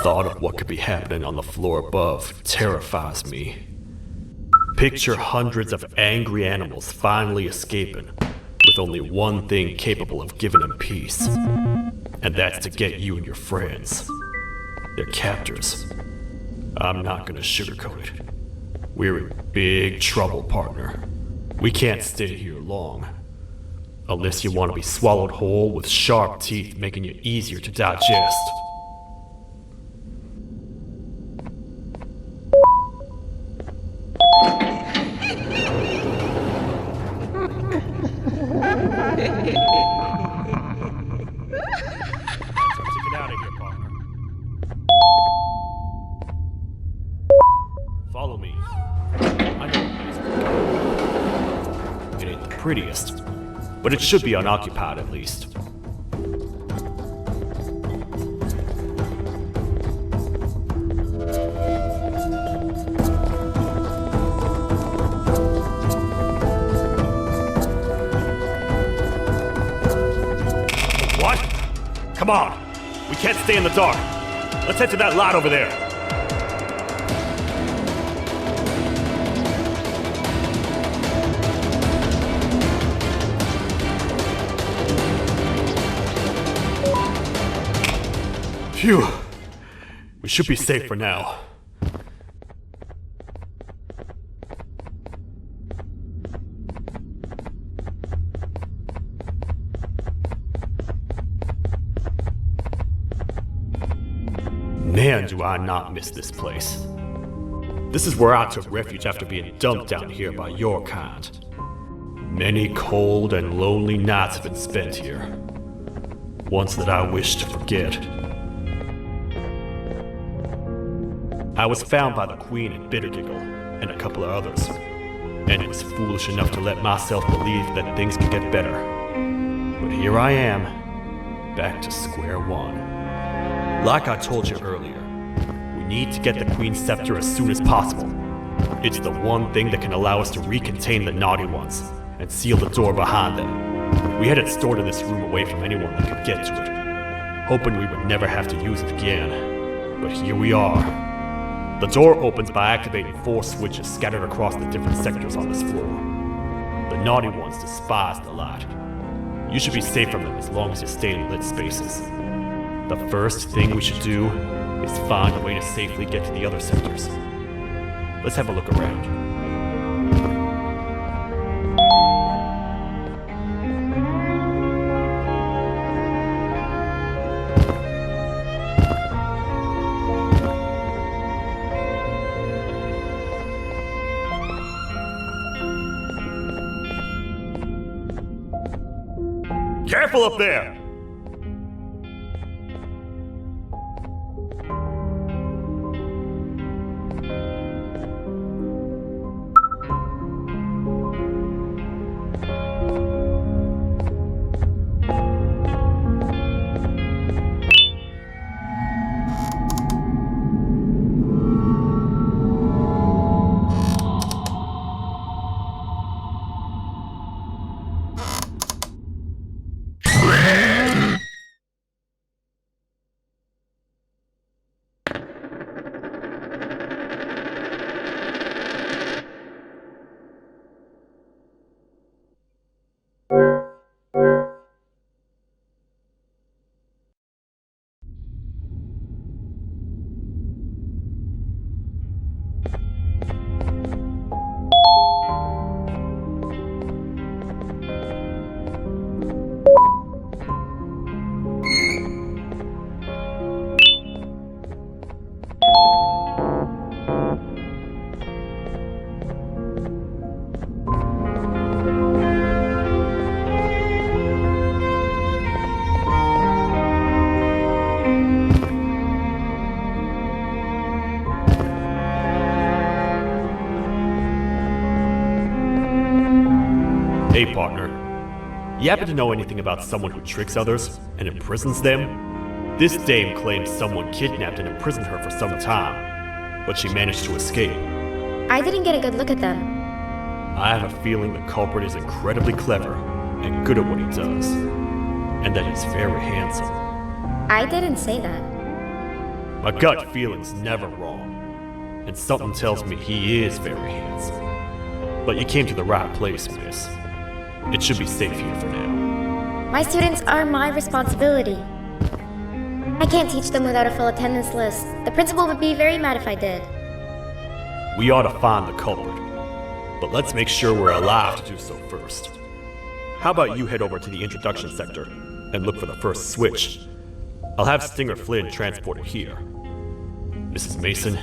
thought of what could be happening on the floor above terrifies me. Picture hundreds of angry animals finally escaping, with only one thing capable of giving them peace. And that's to get you and your friends. Their captors. I'm not gonna sugarcoat it. We're in big trouble, partner. We can't stay here long. Unless you want to be swallowed whole with sharp teeth making you easier to digest. Follow me. I know it ain't the prettiest, but it should be unoccupied at least. What? Come on! We can't stay in the dark. Let's head to that lot over there. Phew. We should be safe for now. Man, do I not miss this place. This is where I took refuge after being dumped down here by your kind. Many cold and lonely nights have been spent here. Ones that I wish to forget. I was found by the Queen and Bittergiggle, and a couple of others, and was foolish enough to let myself believe that things could get better. But here I am, back to square one. Like I told you earlier, we need to get the Queen's scepter as soon as possible. It's the one thing that can allow us to recontain the naughty ones, and seal the door behind them. We had it stored in this room away from anyone that could get to it, hoping we would never have to use it again. But here we are. The door opens by activating 4 switches scattered across the different sectors on this floor. The naughty ones despise the light. You should be safe from them as long as you stay in lit spaces. The first thing we should do is find a way to safely get to the other sectors. Let's have a look around. Careful up there! Hey, partner. You happen to know anything about someone who tricks others and imprisons them? This dame claims someone kidnapped and imprisoned her for some time, but she managed to escape. I didn't get a good look at them. I have a feeling the culprit is incredibly clever and good at what he does, and that he's very handsome. I didn't say that. My gut feeling's never wrong, and something tells me he is very handsome. But you came to the right place, miss. It should be safe here for now. My students are my responsibility. I can't teach them without a full attendance list. The principal would be very mad if I did. We ought to find the culprit, but let's make sure we're alive to do so first. How about you head over to the introduction sector and look for the first switch? I'll have Stinger Flynn transported here. Mrs. Mason,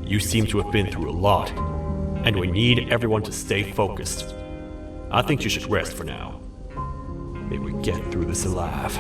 you seem to have been through a lot, and we need everyone to stay focused. I think you should rest for now. May we get through this alive.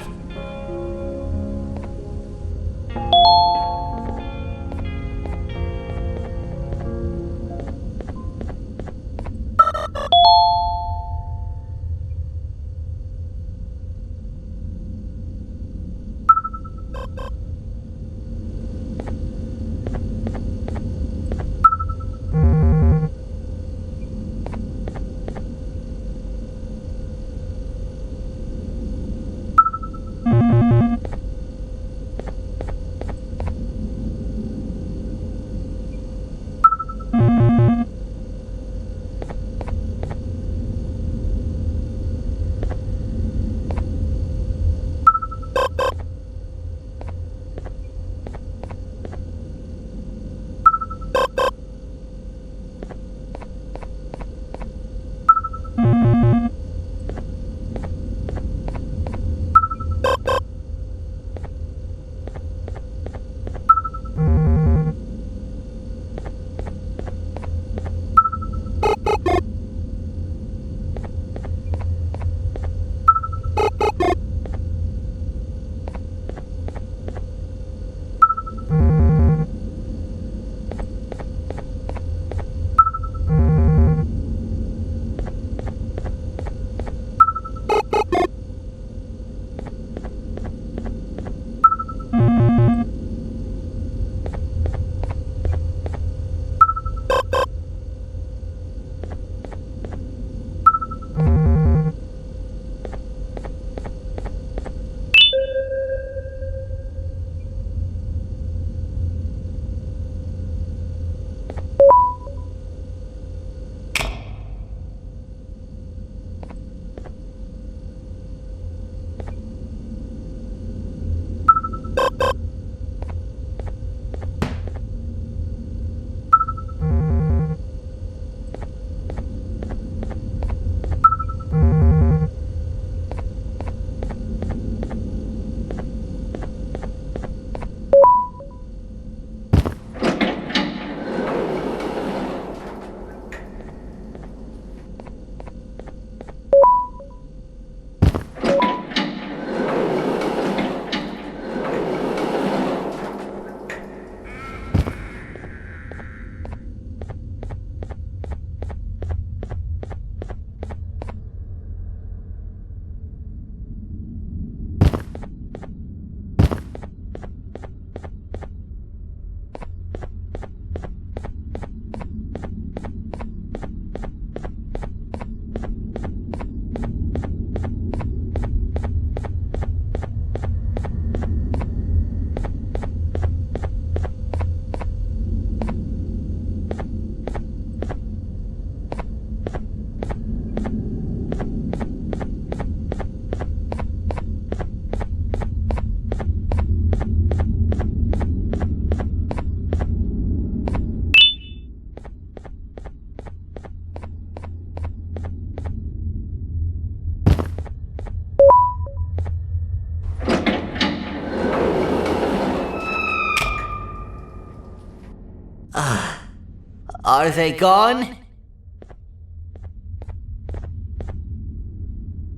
Are they gone?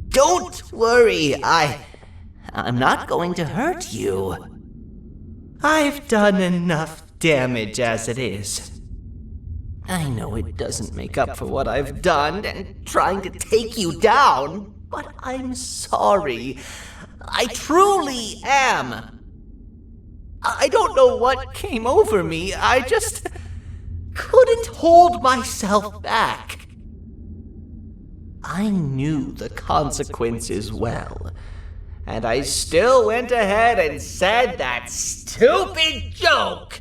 Don't worry, I'm not going to hurt you. I've done enough damage as it is. I know it doesn't make up for what I've done and trying to take you down, but I'm sorry. I truly am. I don't know what came over me. I just couldn't hold myself back. I knew the consequences well. and I still went ahead and said that stupid joke.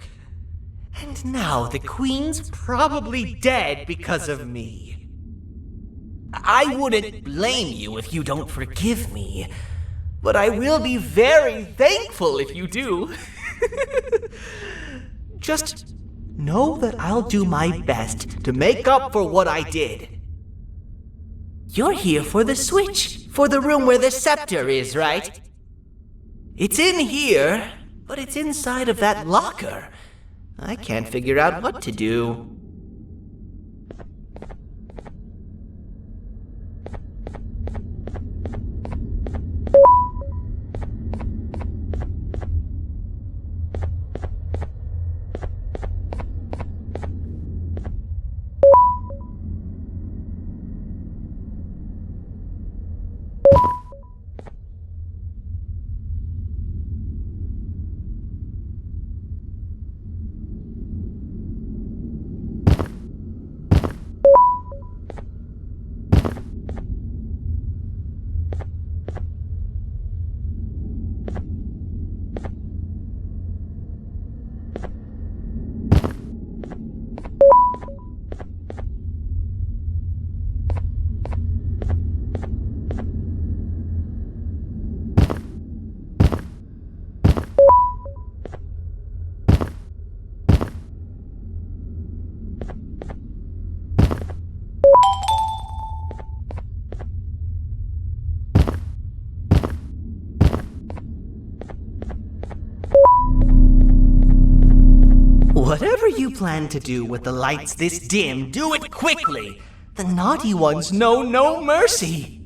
And now the Queen's probably dead because of me. I wouldn't blame you if you don't forgive me, but I will be very thankful if you do. Just know that I'll do my best to make up for what I did. You're here for the switch, for the room where the scepter is, right? It's in here, but it's inside of that locker. I can't figure out what to do. Whatever you plan to do with the lights this dim, do it quickly. The naughty ones know no mercy.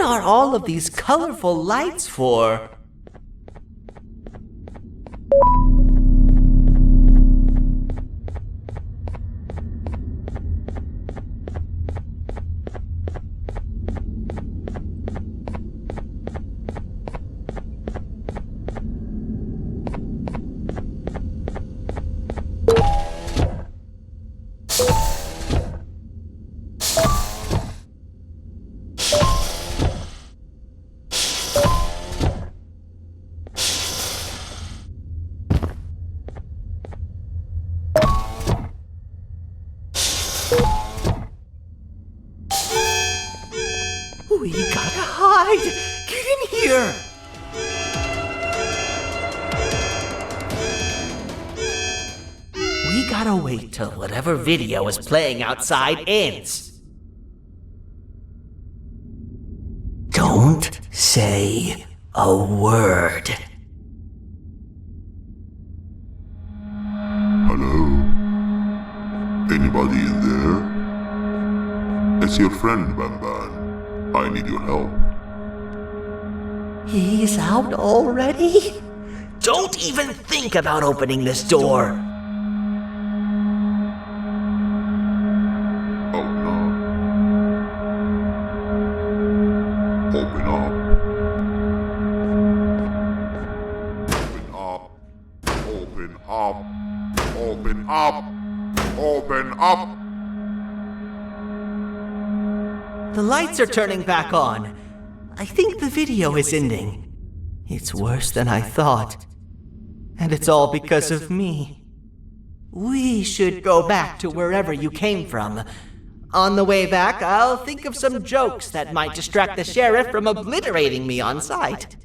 are all of these colorful lights for? We gotta hide! Get in here! We gotta wait till whatever video is playing outside ends. Don't say a word. Hello? Anybody in there? It's your friend, Banban. I need your help. He's out already? Don't even think about opening this door. Open up. Open up. Open up. Open up. Open up. The lights are turning back on. I think the video is ending. It's worse than I thought. And it's all because of me. We should go back to wherever you came from. On the way back, I'll think of some jokes that might distract the sheriff from obliterating me on sight.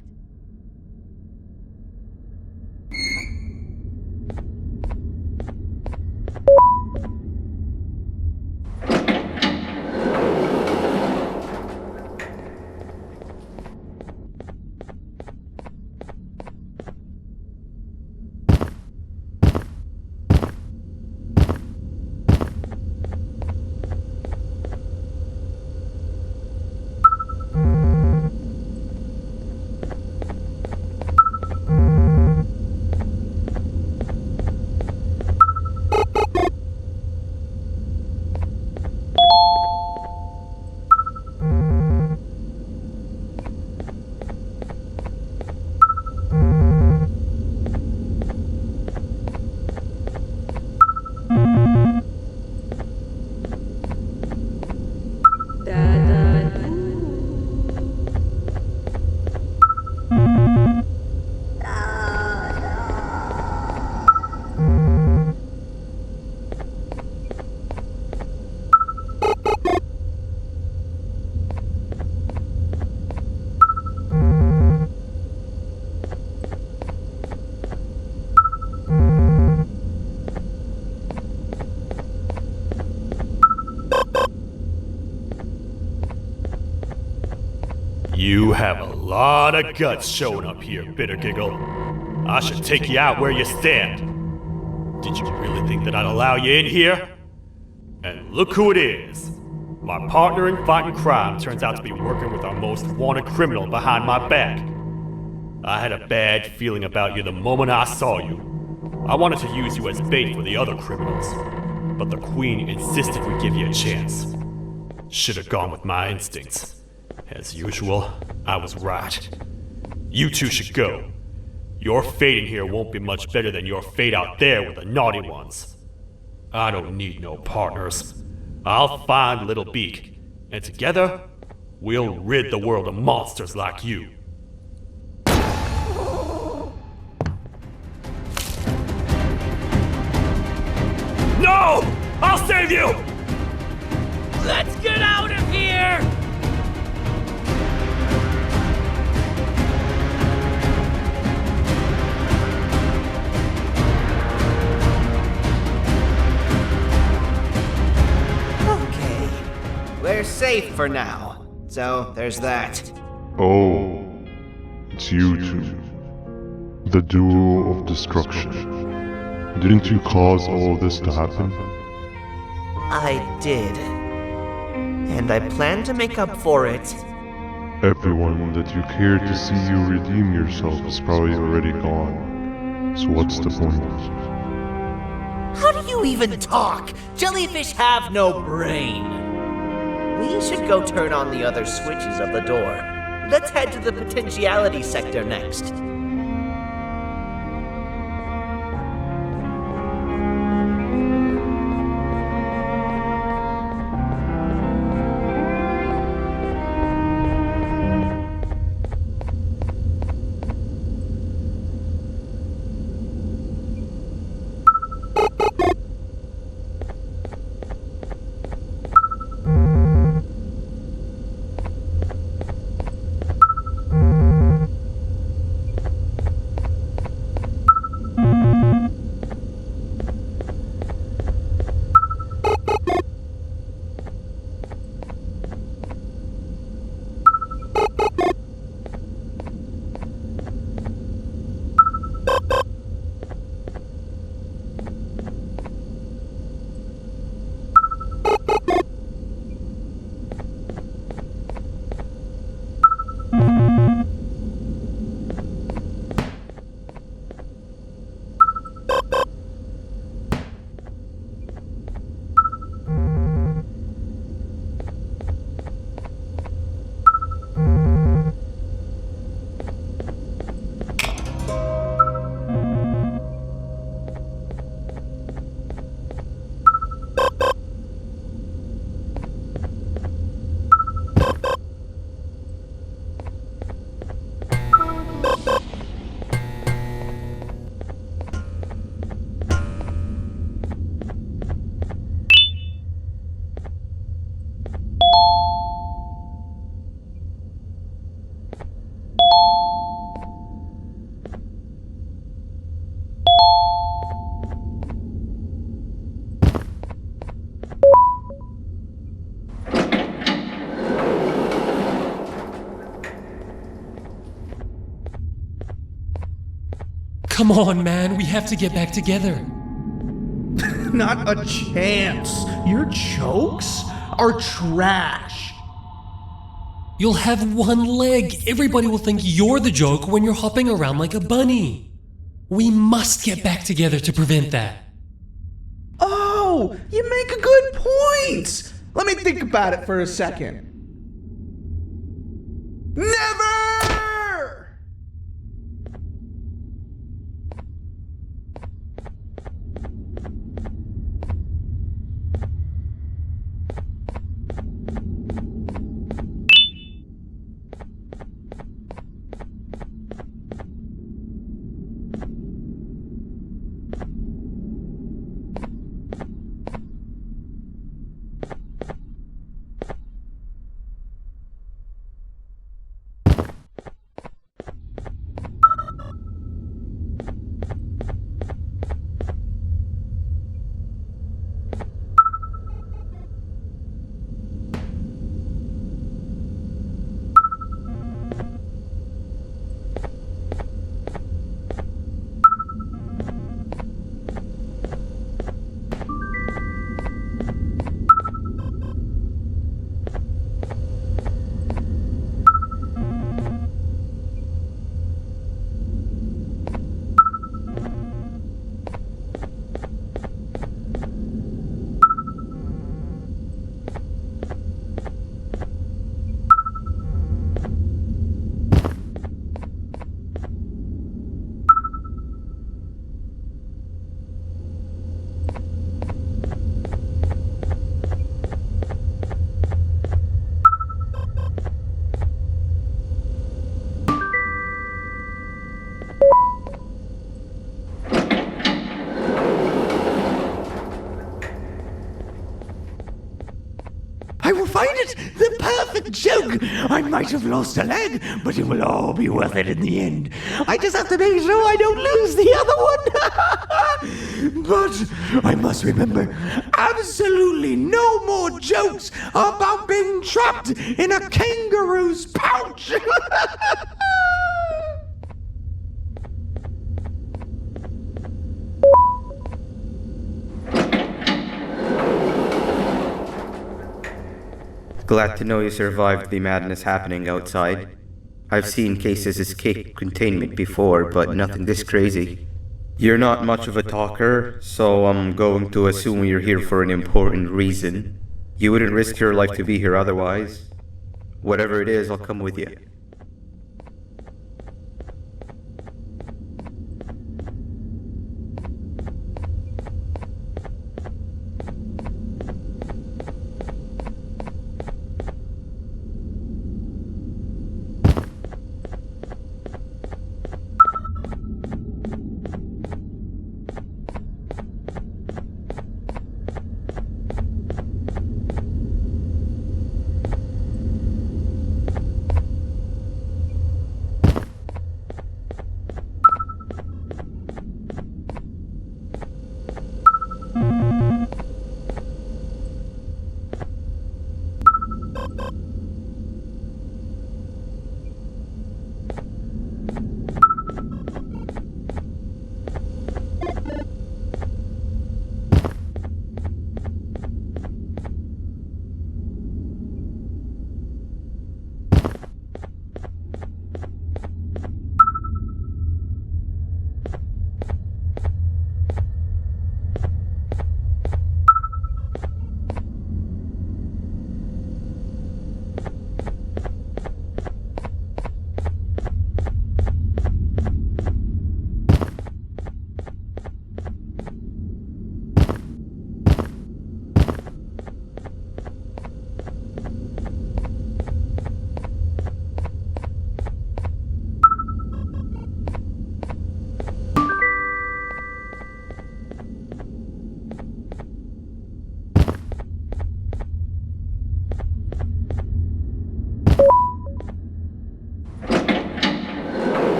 You have a lot of guts showing up here, Bitter Giggle. I should take you out where you stand. Did you really think that I'd allow you in here? And look who it is. My partner in fighting crime turns out to be working with our most wanted criminal behind my back. I had a bad feeling about you the moment I saw you. I wanted to use you as bait for the other criminals, but the Queen insisted we give you a chance. Should have gone with my instincts. As usual, I was right. You two should go. Your fate in here won't be much better than your fate out there with the naughty ones. I don't need no partners. I'll find Little Beak, and together, we'll rid the world of monsters like you. No! I'll save you! Let's get out of here! Okay, we're safe for now. So there's that. Oh, it's you two. The duo of destruction. Didn't you cause all this to happen? I did. And I plan to make up for it Everyone that you cared to see you redeem yourself is probably already gone. So what's the point? How do you even talk? Jellyfish have no brain. We should go turn on the other switches of the door. Let's head to the potentiality sector next. Come on, man, we have to get back together. Not a chance. Your jokes are trash. You'll have one leg. Everybody will think you're the joke when you're hopping around like a bunny. We must get back together to prevent that. Oh, you make a good point. Let me think about it for a second. Never! I will find it! The perfect joke! I might have lost a leg, but it will all be worth it in the end. I just have to make sure I don't lose the other one! But I must remember, absolutely no more jokes about being trapped in a kangaroo's pouch! Glad to know you survived the madness happening outside. I've seen cases escape containment before, but nothing this crazy. You're not much of a talker, so I'm going to assume you're here for an important reason. You wouldn't risk your life to be here otherwise. Whatever it is, I'll come with you.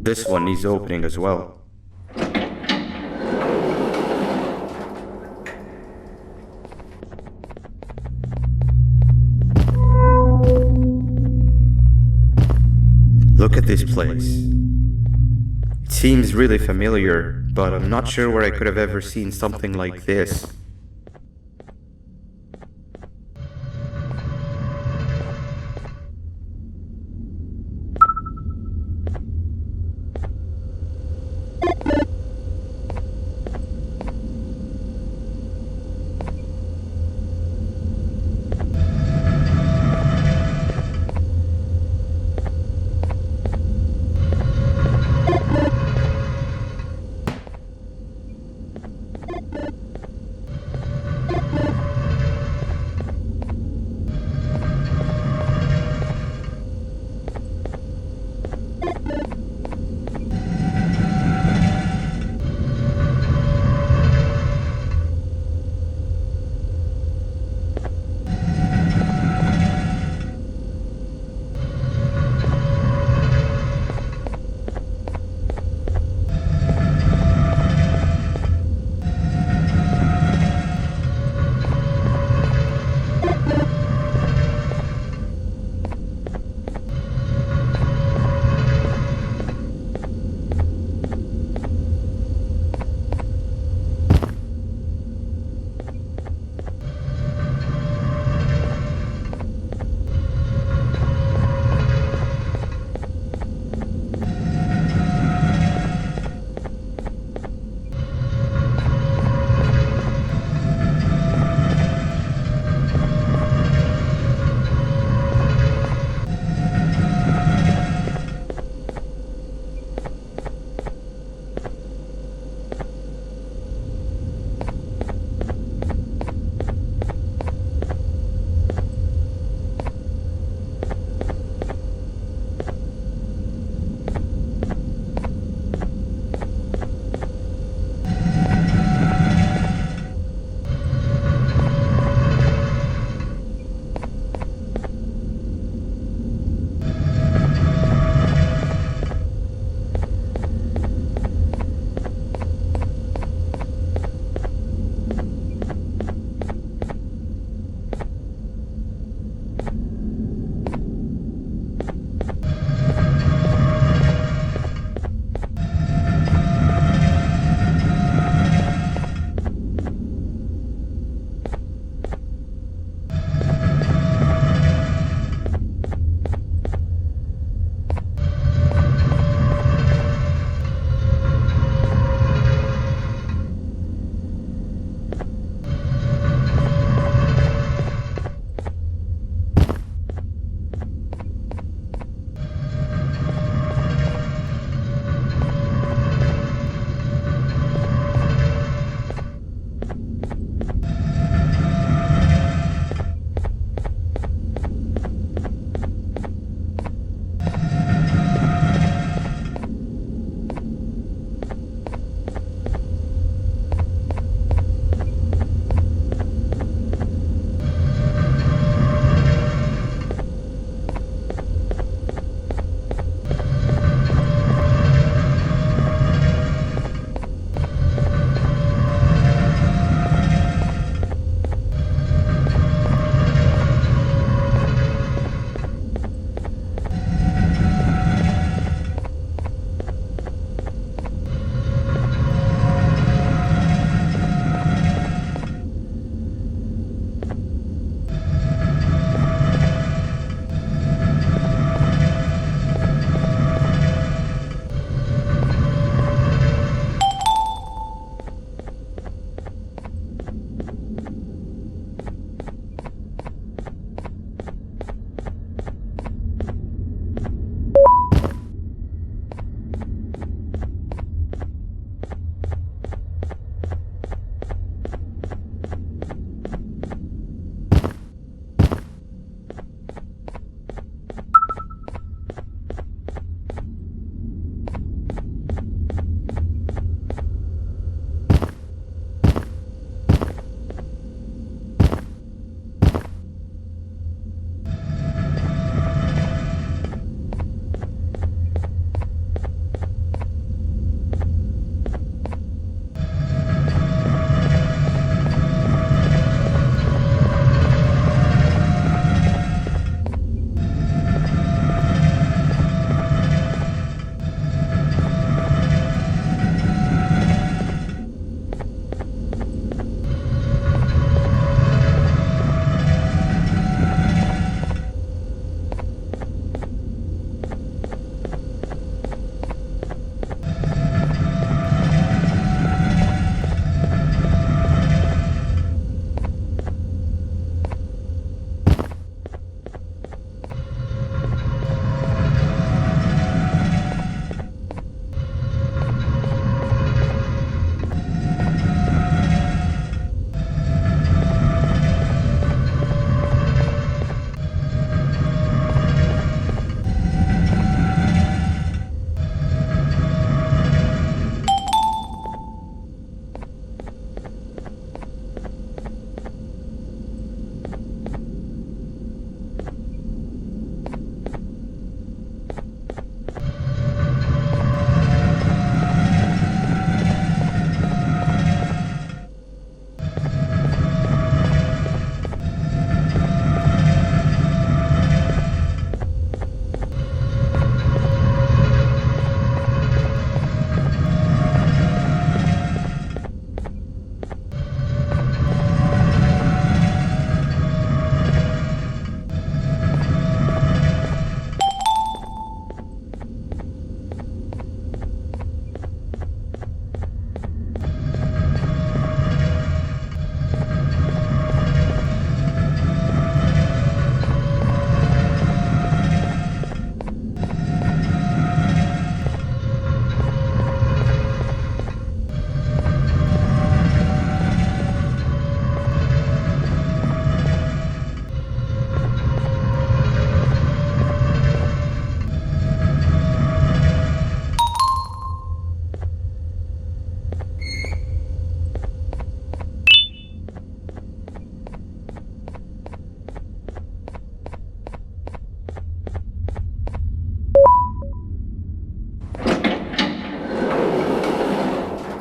This one needs opening as well. Look at this place. It seems really familiar, but I'm not sure where I could have ever seen something like this.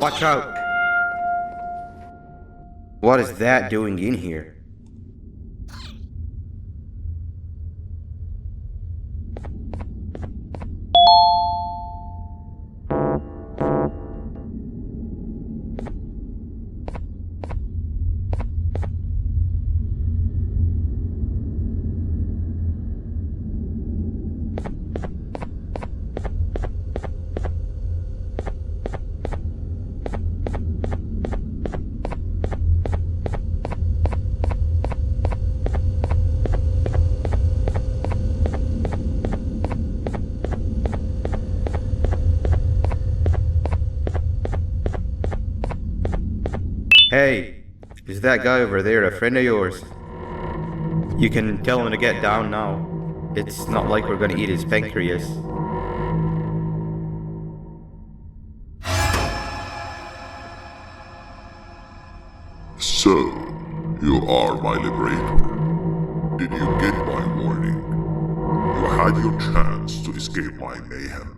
Watch out! What is that doing in here? Hey, is that guy over there a friend of yours? You can tell him to get down now. It's not like we're gonna eat his pancreas. So, you are my liberator. Did you get my warning? You had your chance to escape my mayhem.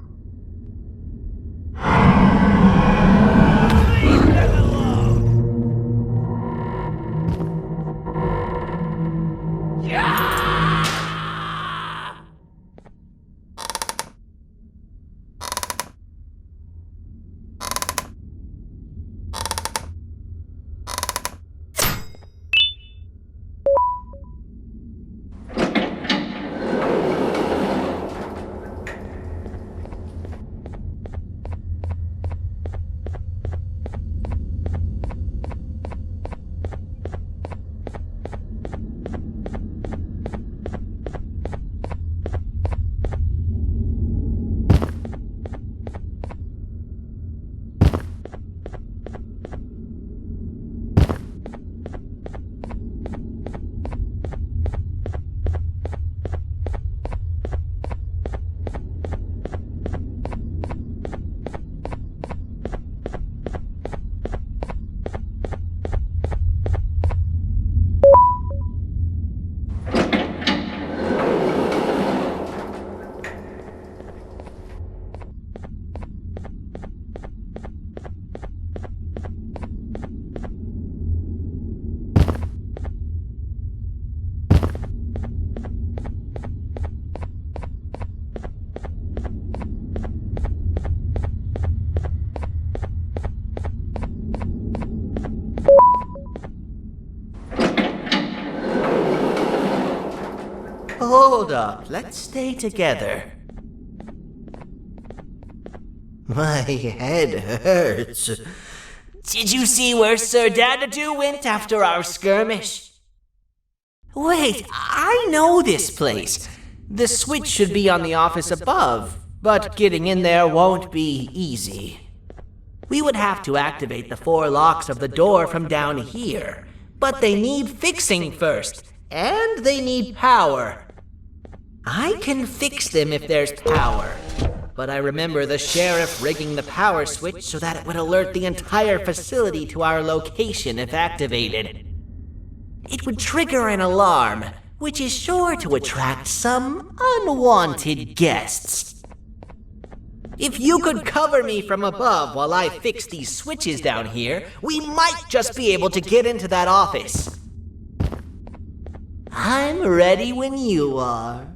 Hold up, let's stay together. My head hurts. Did you see where Sir Dadadoo went after our skirmish? Wait, I know this place. The switch should be on the office above, but getting in there won't be easy. We would have to activate the 4 locks of the door from down here, but they need fixing first, and they need power. I can fix them if there's power, but I remember the sheriff rigging the power switch so that it would alert the entire facility to our location if activated. It would trigger an alarm, which is sure to attract some unwanted guests. If you could cover me from above while I fix these switches down here, we might just be able to get into that office. I'm ready when you are.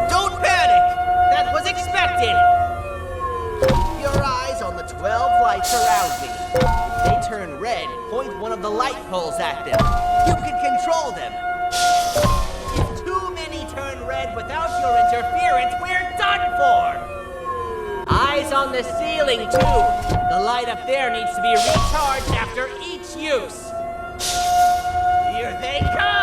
Don't panic! That was expected! Keep your eyes on the 12 lights around me. If they turn red, point one of the light poles at them. You can control them. If too many turn red without your interference, we're done for! Eyes on the ceiling, too. The light up there needs to be recharged after each use. Here they come!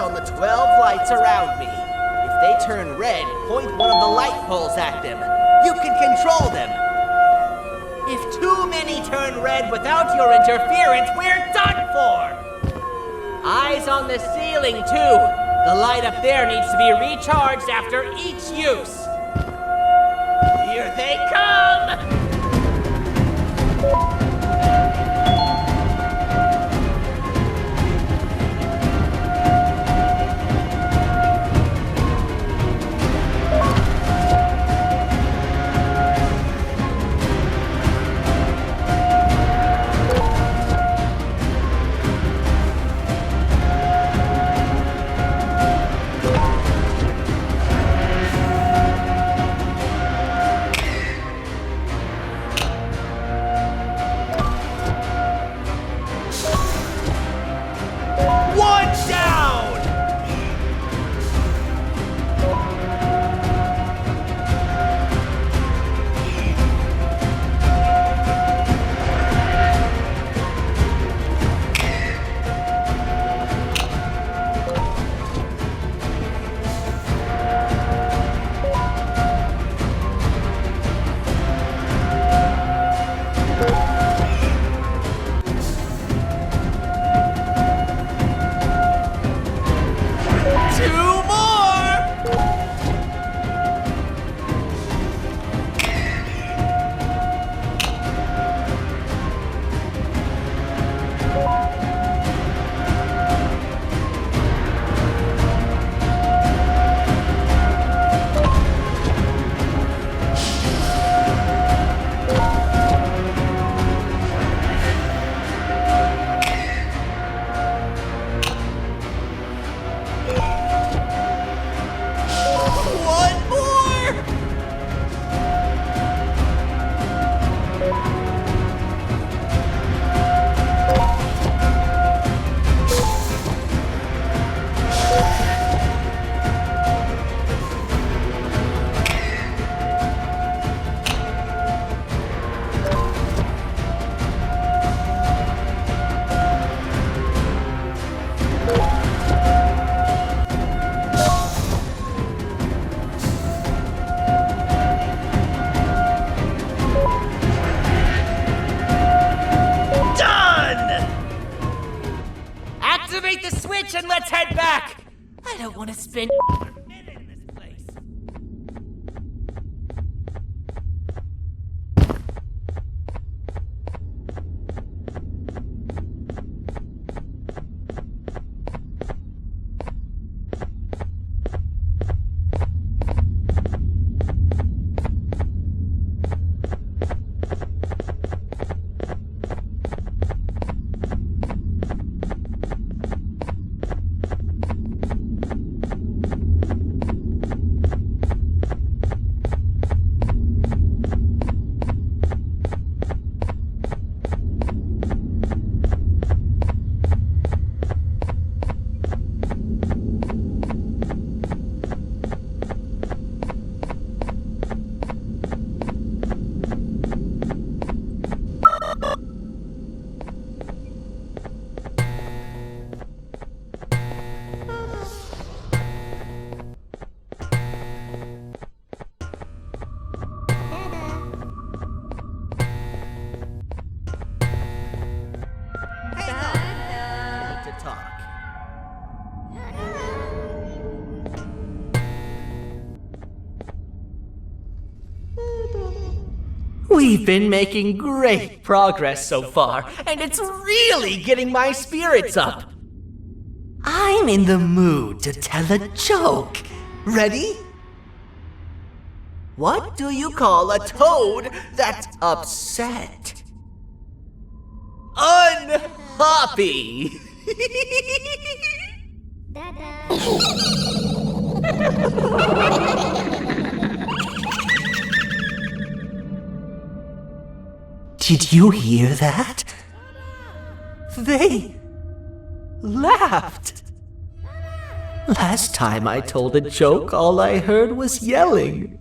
on the 12 lights around me. If they turn red, point one of the light poles at them. You can control them. If too many turn red without your interference, we're done for! Eyes on the ceiling, too. The light up there needs to be recharged after each use. Here they come! And let's head back! I don't want to spend another minute in this place. We've been making great progress so far, and it's really getting my spirits up. I'm in the mood to tell a joke. Ready? What do you call a toad that's upset? Unhappy! Did you hear that? They laughed. Last time I told a joke, all I heard was yelling.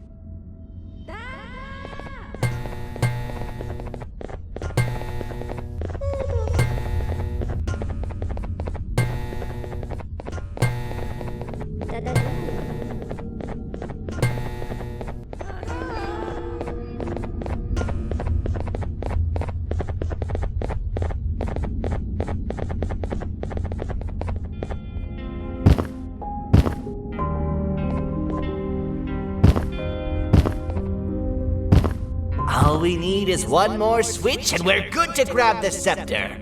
All we need is one more switch and we're good to grab the scepter.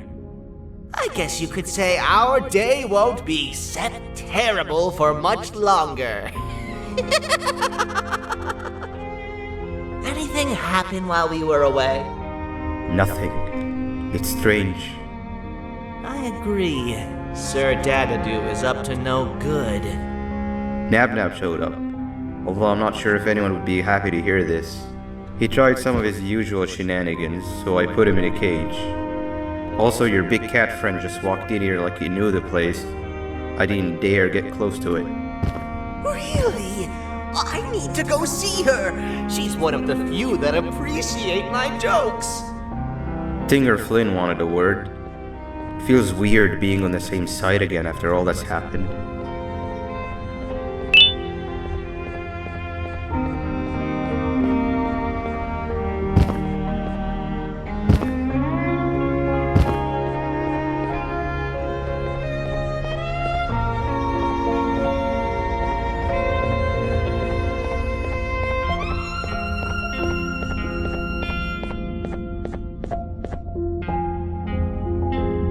I guess you could say our day won't be terrible for much longer. Anything happen while we were away? Nothing. It's strange. I agree. Sir Dadadoo is up to no good. Nab showed up, although I'm not sure if anyone would be happy to hear this. He tried some of his usual shenanigans, so I put him in a cage. Also, your big cat friend just walked in here like he knew the place. I didn't dare get close to it. Really? I need to go see her. She's one of the few that appreciate my jokes. Tinger Flynn wanted a word. Feels weird being on the same side again after all that's happened.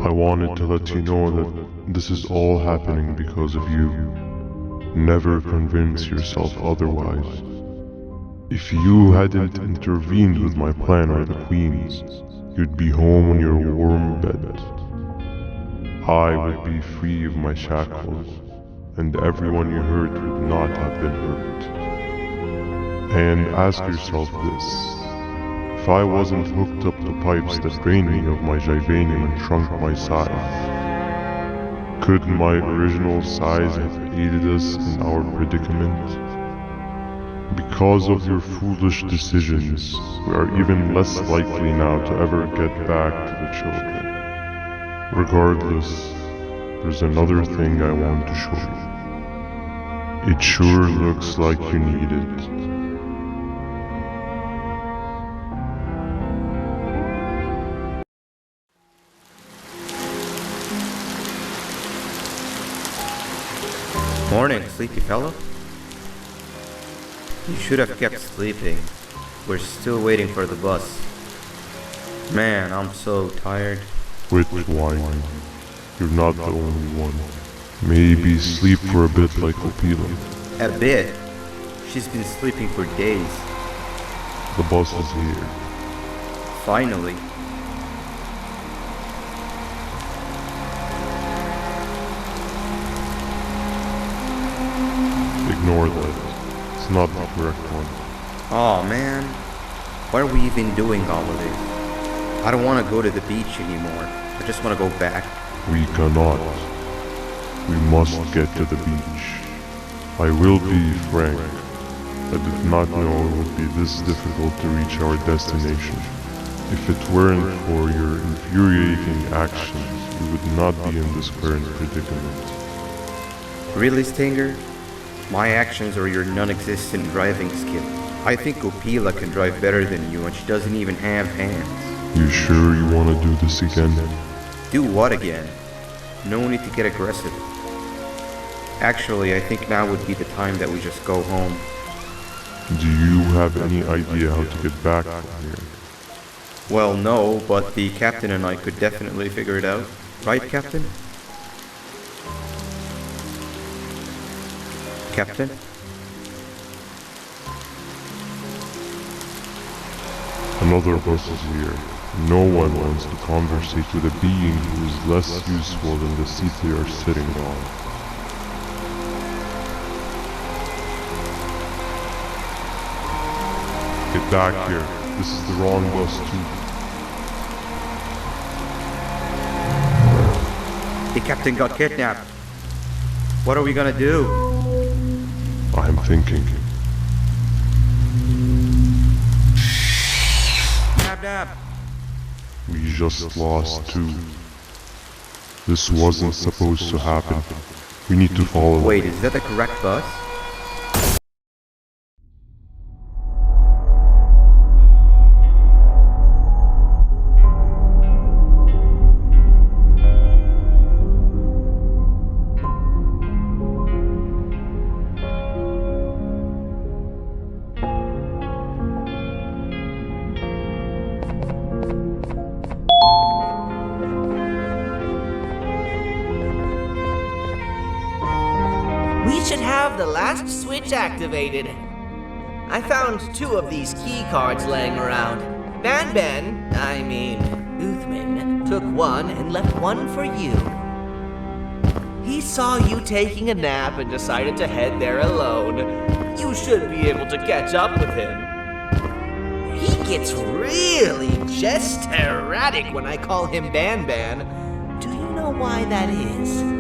I wanted to let you know that this is all happening because of you. Never convince yourself otherwise. If you hadn't intervened with my plan or the Queen's, you'd be home in your warm bed. I would be free of my shackles, and everyone you hurt would not have been hurt. And ask yourself this. If I wasn't hooked up to pipes that drained me of my Jivanium and shrunk my size, could my original size have aided us in our predicament? Because of your foolish decisions, we are even less likely now to ever get back to the children. Regardless, there's another thing I want to show you. It sure looks like you need it. Morning, sleepy fellow. You should have kept sleeping. We're still waiting for the bus. Man, I'm so tired. Quit whining. You're not the only one. Maybe sleep for a bit like Opila. A bit? She's been sleeping for days. The bus is here. Finally. Ignore that. It's not the correct one. Aw, man. Why are we even doing all of this? I don't want to go to the beach anymore. I just want to go back. We cannot. We must get to the beach. I will be frank. I did not know it would be this difficult to reach our destination. If it weren't for your infuriating actions, we would not be in this current predicament. Really, Stinger? My actions are your non-existent driving skill. I think Opila can drive better than you and she doesn't even have hands. You sure you want to do this again? Do what again? No need to get aggressive. Actually, I think now would be the time that we just go home. Do you have any idea how to get back from here? Well, no, but the captain and I could definitely figure it out. Right, Captain? Captain? Another bus is here. No one wants to conversate with a being who is less useful than the seat they are sitting on. Get back here. This is the wrong bus too. The captain got kidnapped. What are we gonna do? I'm thinking. Nab. We just lost two. This wasn't supposed to happen. We need to follow. Wait, is that the correct bus? We should have the last switch activated. I found 2 of these key cards laying around. Banban, Uthman, took 1 and left 1 for you. He saw you taking a nap and decided to head there alone. You should be able to catch up with him. He gets really just erratic when I call him Banban. Do you know why that is?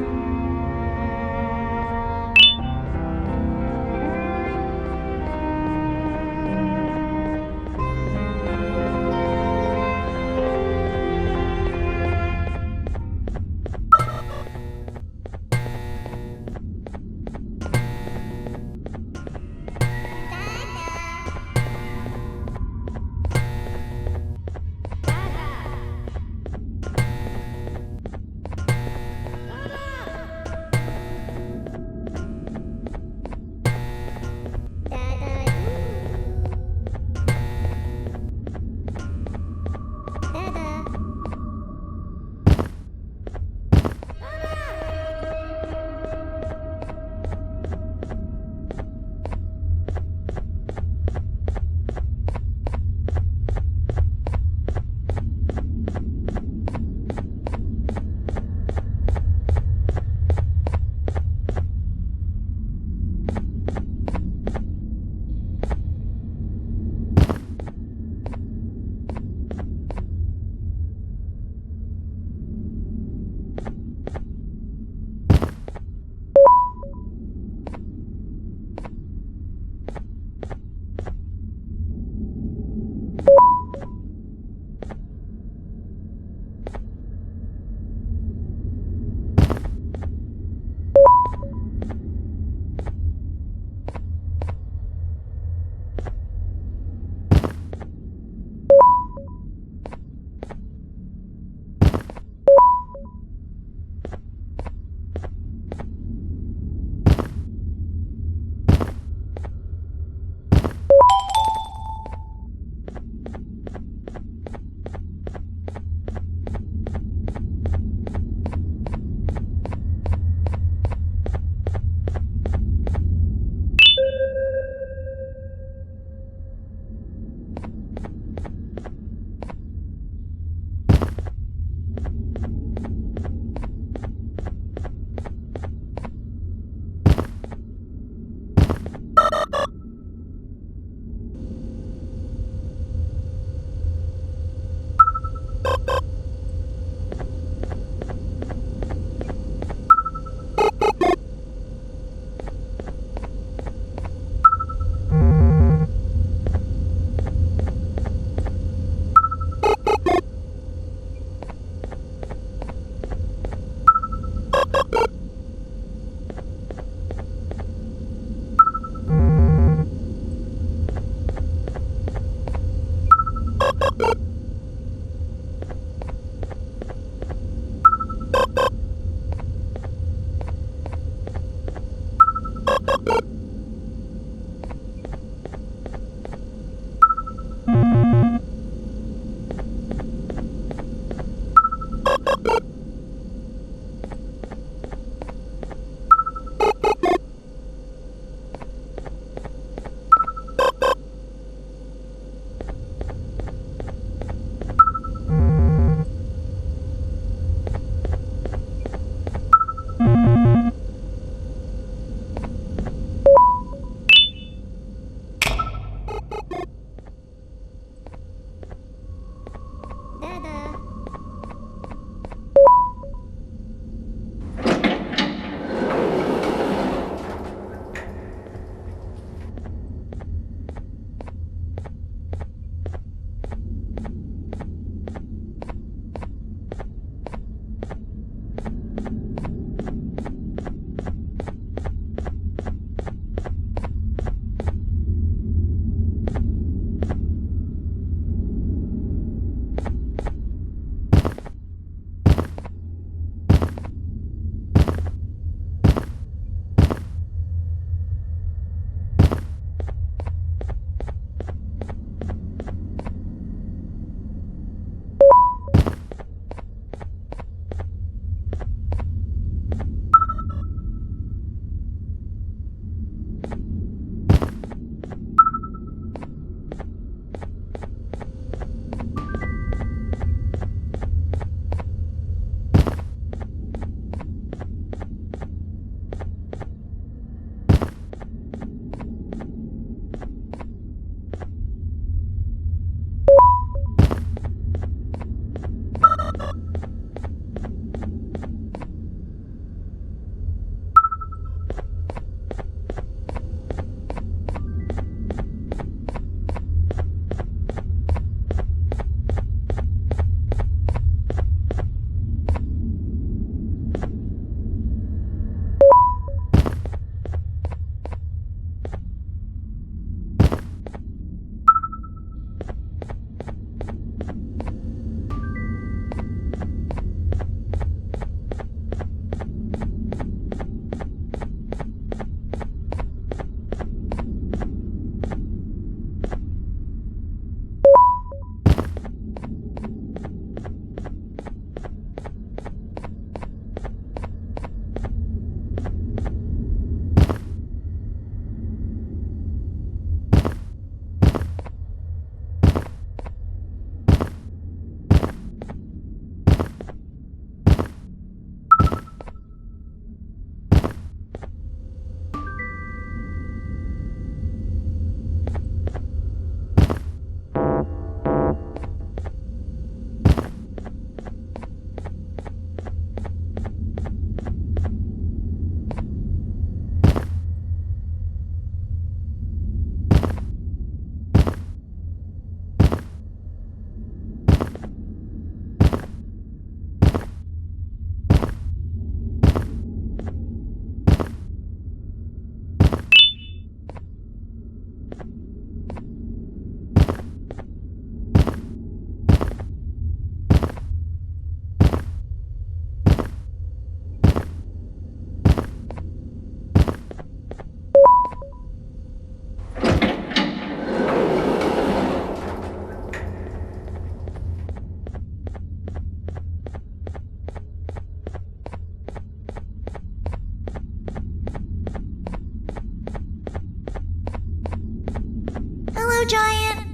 giant?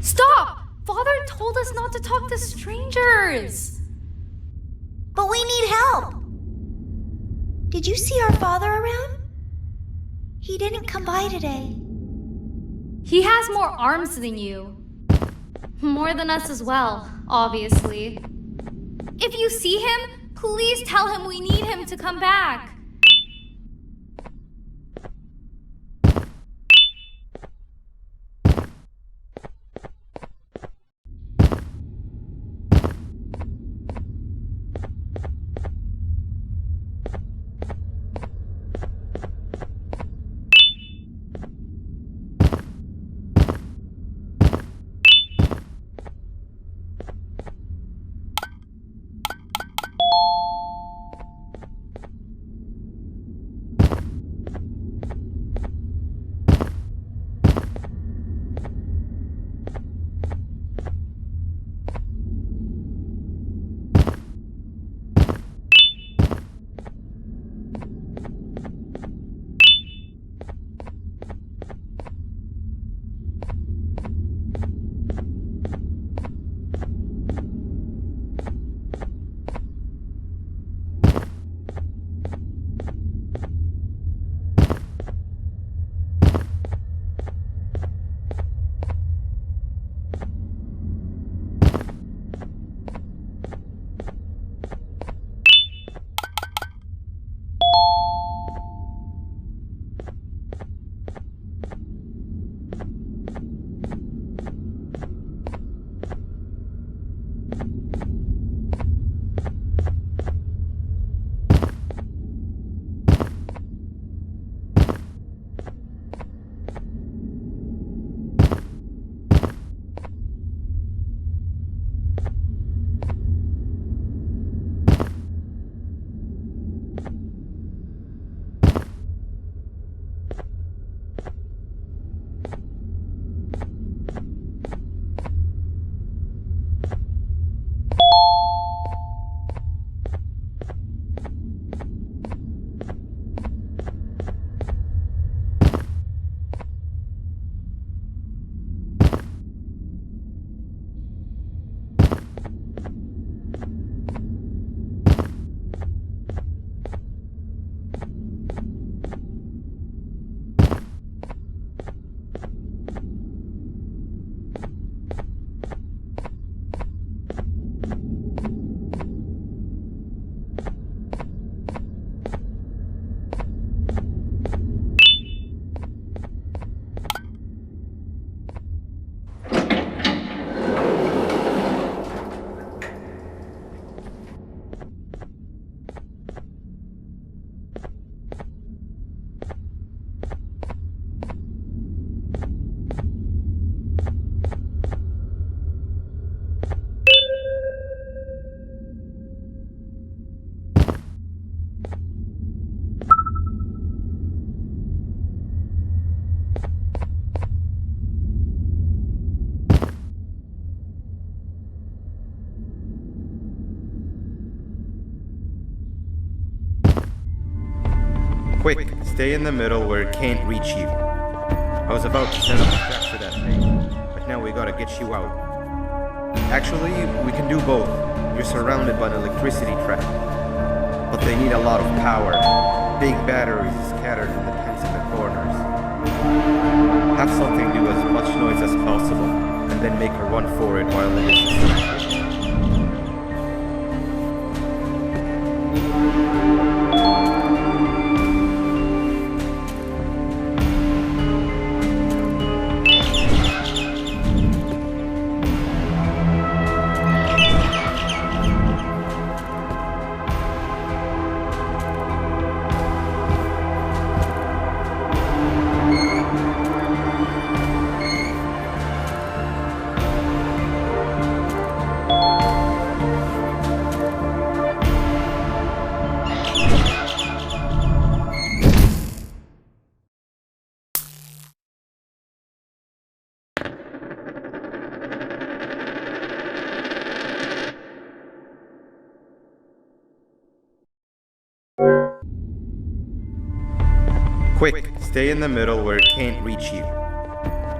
Stop! Father told us not to talk to strangers! But we need help! Did you see our father around? He didn't come by today. He has more arms than you. More than us as well, obviously. If you see him, please tell him we need him to come back. Quick, stay in the middle where it can't reach you. I was about to set up a trap for that thing, but now we gotta get you out. Actually, we can do both. You're surrounded by an electricity trap, but they need a lot of power. Big batteries scattered in the pens in the corners. Have something do as much noise as possible, and then make her run for it while it is distracted. Quick, stay in the middle where it can't reach you.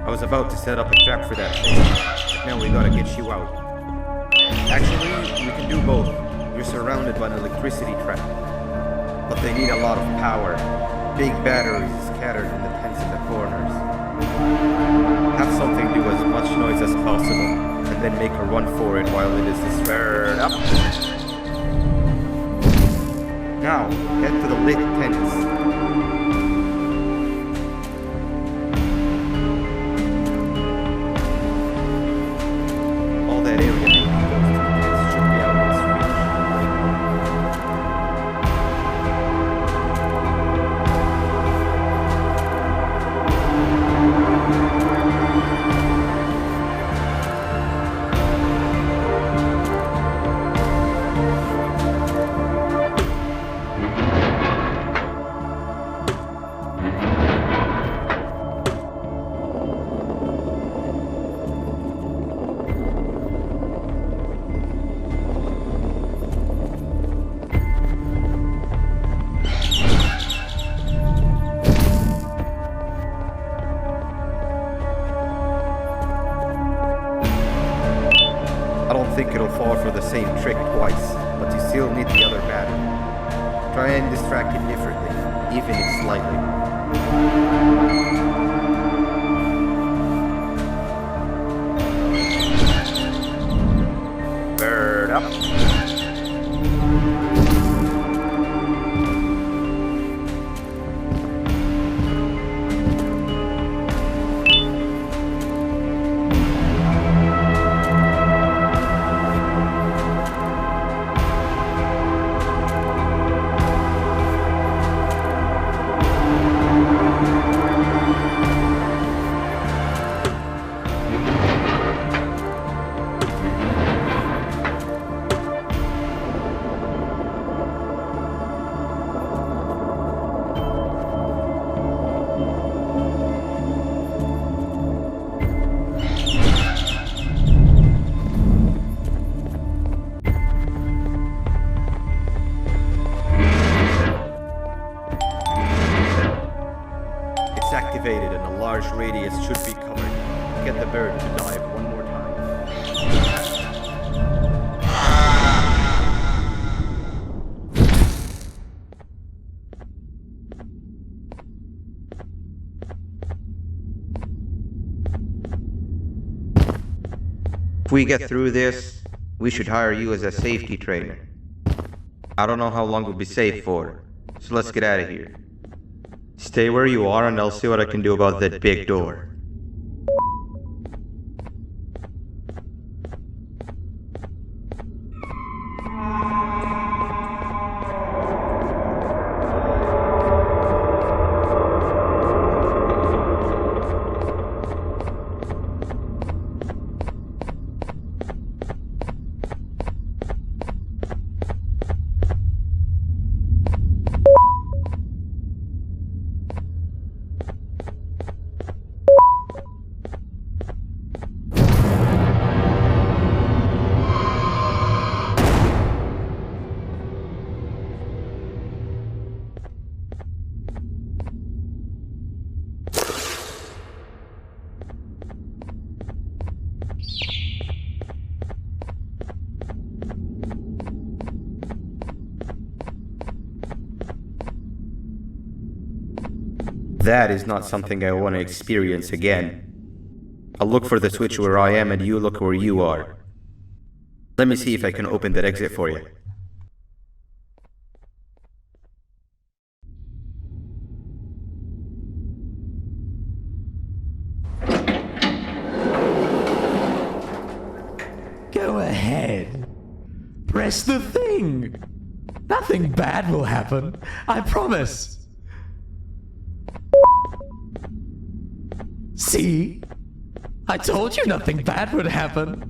I was about to set up a trap for that thing. But now we gotta get you out. Actually, we can do both. You're surrounded by an electricity trap. But they need a lot of power. Big batteries scattered in the tents in the corners. Have something do as much noise as possible, and then make a run for it while it is stirred up. Now, head to the lit tents. All that area between those two tents should be out of its reach. I don't think it'll fall for the same trick twice, but you still need the other battery. Try and distract it differently, even if slightly. Bird up. It's activated and a large radius should be covered. Get the bird to dive one more time. If we get through this, we should hire you as a safety trainer. I don't know how long we'll be safe for, so let's get out of here. Stay where you are and I'll see what I can do about that big door. That is not something I want to experience again. I'll look for the switch where I am and you look where you are. Let me see if I can open that exit for you. Go ahead. Press the thing. Nothing bad will happen. I promise. See? I told you nothing bad would happen.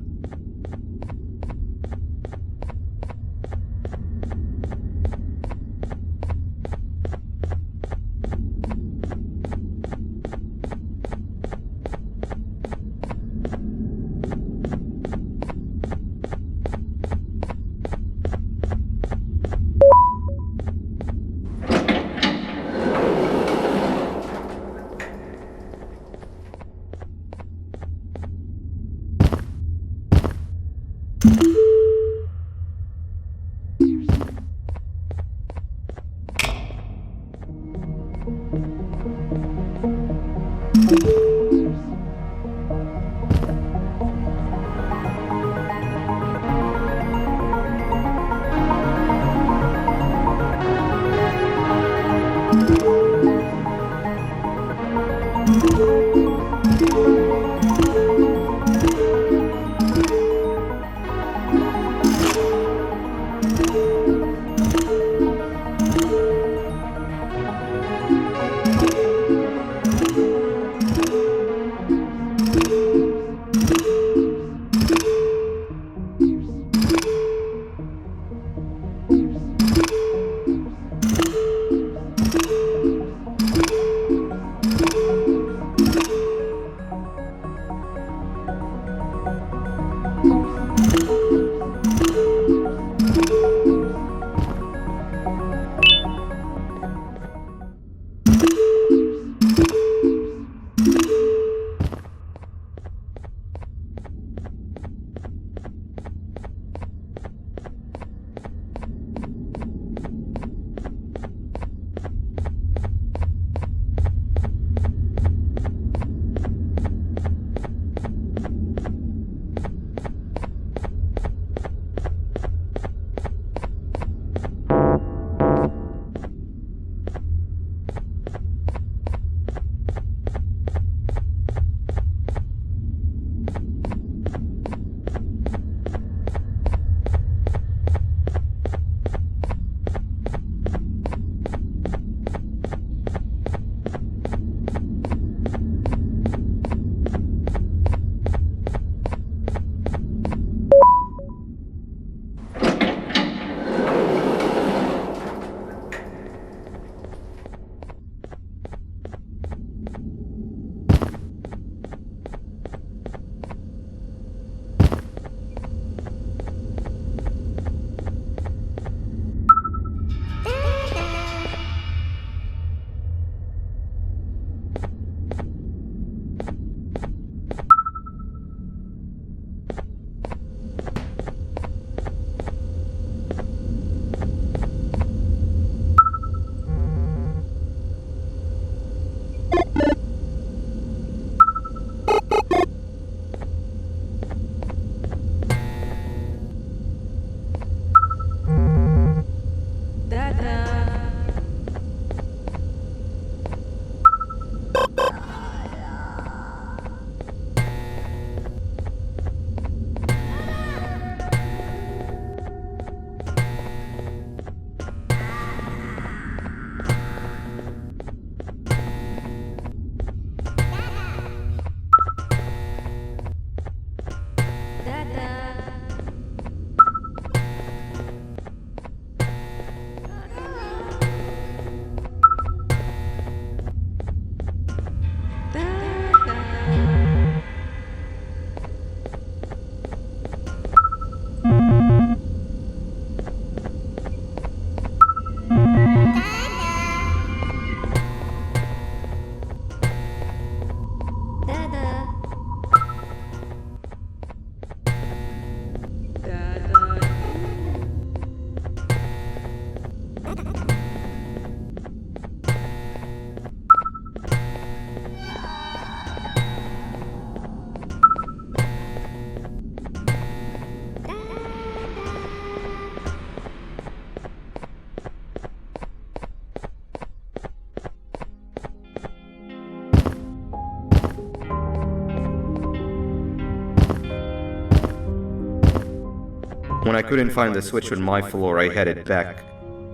I couldn't find the switch on my floor, I headed back.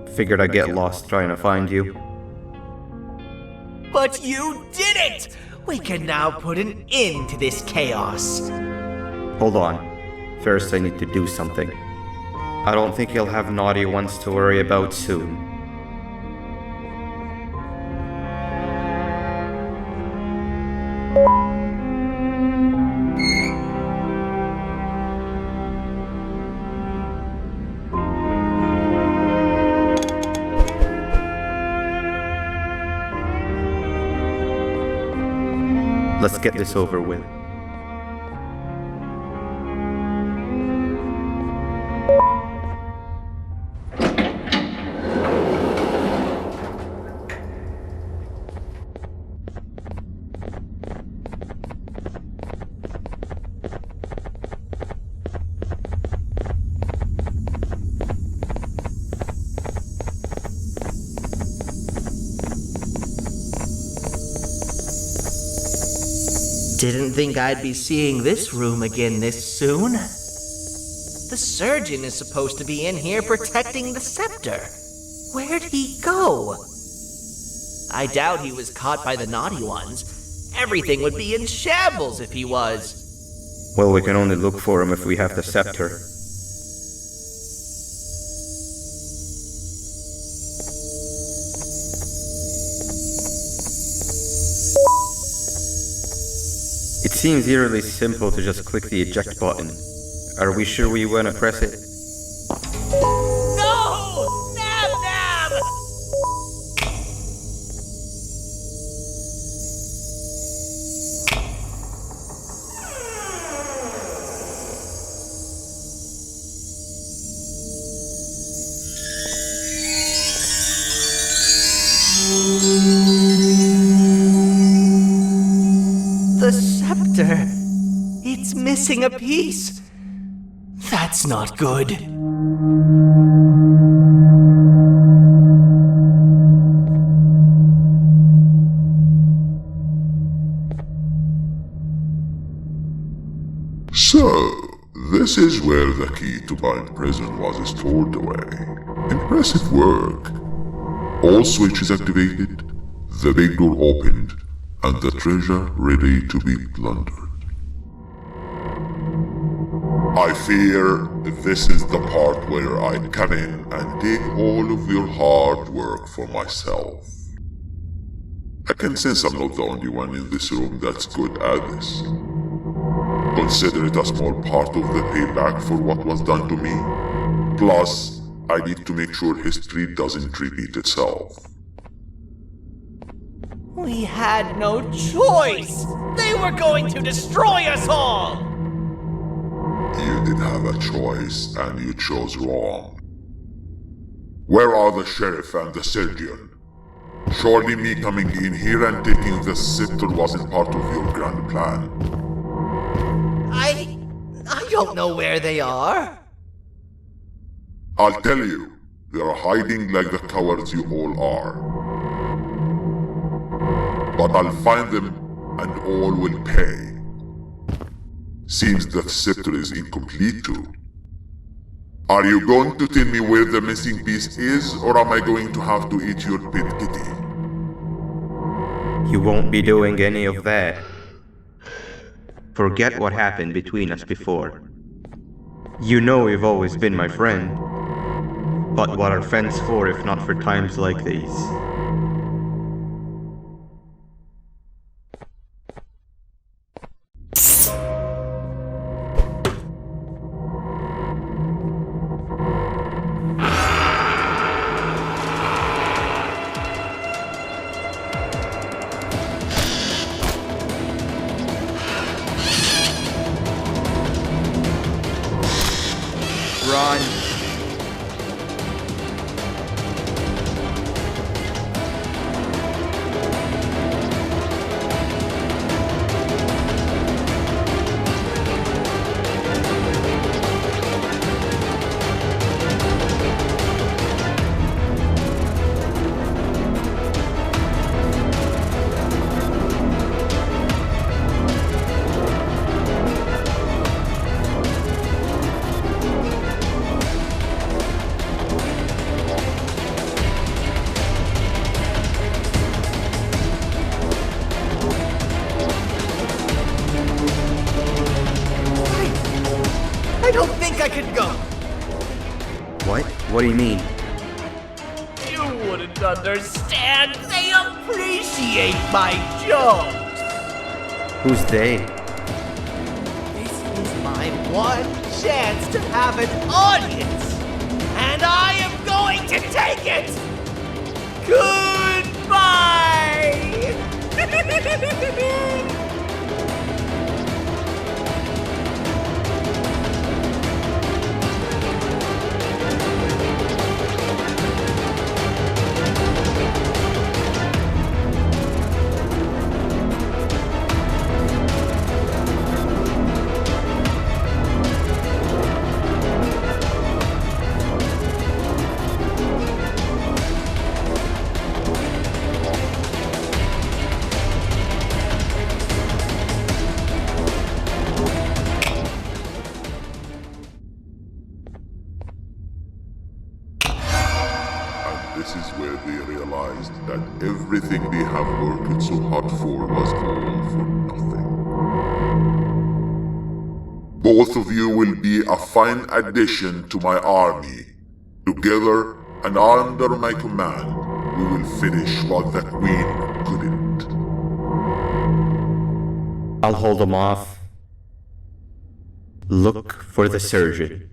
Figured I'd get lost trying to find you. But you did it! We can now put an end to this chaos. Hold on. First I need to do something. I don't think he'll have naughty ones to worry about soon. Let's get this over with. Didn't think I'd be seeing this room again this soon. The surgeon is supposed to be in here protecting the scepter. Where'd he go? I doubt he was caught by the naughty ones. Everything would be in shambles if he was. Well, we can only look for him if we have the scepter. It seems eerily simple to just click the eject button. Are we sure we want to press it? No! Nab Nab! The scepter. It's missing a piece. That's not good. So, this is where the key to Bind Prison was stored away. Impressive work. All switches activated, the big door opened, and the treasure ready to be plundered. I fear this is the part where I come in and take all of your hard work for myself. I can sense I'm not the only one in this room that's good at this. Consider it a small part of the payback for what was done to me. Plus, I need to make sure history doesn't repeat itself. We had no choice! They were going to destroy us all! You did have a choice, and you chose wrong. Where are the sheriff and the surgeon? Surely me coming in here and taking the scepter wasn't part of your grand plan. I don't know where they are. I'll tell you, they are hiding like the cowards you all are. But I'll find them, and all will pay. Seems the scepter is incomplete too. Are you going to tell me where the missing piece is, or am I going to have to eat your pet kitty? You won't be doing any of that. Forget what happened between us before. You know you've always been my friend. But what are friends for if not for times like these? Run. What do you mean? You wouldn't understand. They appreciate my jokes. Who's they? This is my one chance to have an audience, and I am going to take it. Goodbye. This is where they realized that everything they have worked so hard for was all for nothing. Both of you will be a fine addition to my army. Together and under my command, we will finish what the Queen couldn't. I'll hold them off. Look for the surgeon.